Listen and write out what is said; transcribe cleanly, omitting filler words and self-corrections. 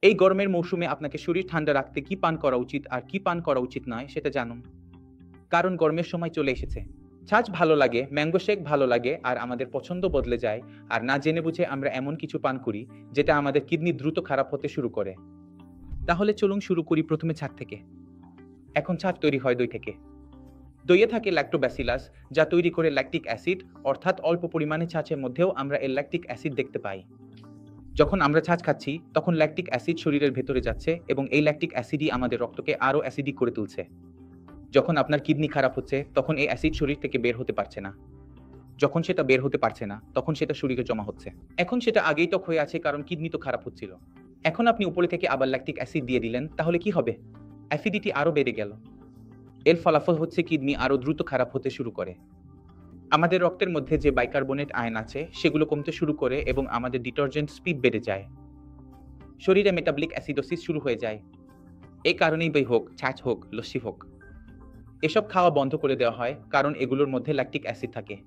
এই গরমের মৌসুমে আপনাকে শরীর ঠান্ডা রাখতে কি পান করা উচিত আর কি পান করা উচিত নয় সেটা জানুন। কারণ গরমের সময় চলে এসেছে। ছাঁচ ভালো লাগে, ম্যাঙ্গো শেক ভালো লাগে আর আমাদের পছন্দ বদলে যায়। আর না জেনে বুঝে আমরা এমন কিছু পান করি যেটা আমাদের কিডনি দ্রুত খারাপ হতে শুরু করে। তাহলে চলুন শুরু করি প্রথমে ছাঁচ থেকে। এখন ছাঁচ তৈরি হয় দই থেকে। দইয়ে থাকে ল্যাক্টোব্যাসিলাস, যা তৈরি করে ল্যাকটিক অ্যাসিড, অর্থাৎ অল্প পরিমাণে ছাঁচের মধ্যেও আমরা এর ল্যাকটিক অ্যাসিড দেখতে পাই। যখন আমরা ছাঁচ খাচ্ছি তখন ল্যাকটিক অ্যাসিড শরীরের ভেতরে যাচ্ছে এবং এই ল্যাকটিক অ্যাসিডই আমাদের রক্তকে আরও অ্যাসিডিক করে তুলছে। যখন আপনার কিডনি খারাপ হচ্ছে তখন এই অ্যাসিড শরীর থেকে বের হতে পারছে না। যখন সেটা বের হতে পারছে না তখন সেটা শরীরে জমা হচ্ছে। এখন সেটা আগেই টক হয়ে আছে কারণ কিডনি তো খারাপ হচ্ছিল। এখন আপনি উপরে থেকে আবার ল্যাকটিক অ্যাসিড দিয়ে দিলেন, তাহলে কি হবে? অ্যাসিডিটি আরও বেড়ে গেল। এর ফলাফল হচ্ছে কিডনি আরও দ্রুত খারাপ হতে শুরু করে। আমাদের রক্তের মধ্যে যে বাইকার্বনেট আয়ন আছে সেগুলো কমতে শুরু করে এবং আমাদের ডিটারজেন্ট স্পিড বেড়ে যায়। শরীরে মেটাবলিক অ্যাসিডোসিস শুরু হয়ে যায়। এই কারণেই দই হোক, ছাঁচ হোক, লস্যি হোক, এসব খাওয়া বন্ধ করে দেওয়া হয় কারণ এগুলোর মধ্যে ল্যাকটিক অ্যাসিড থাকে।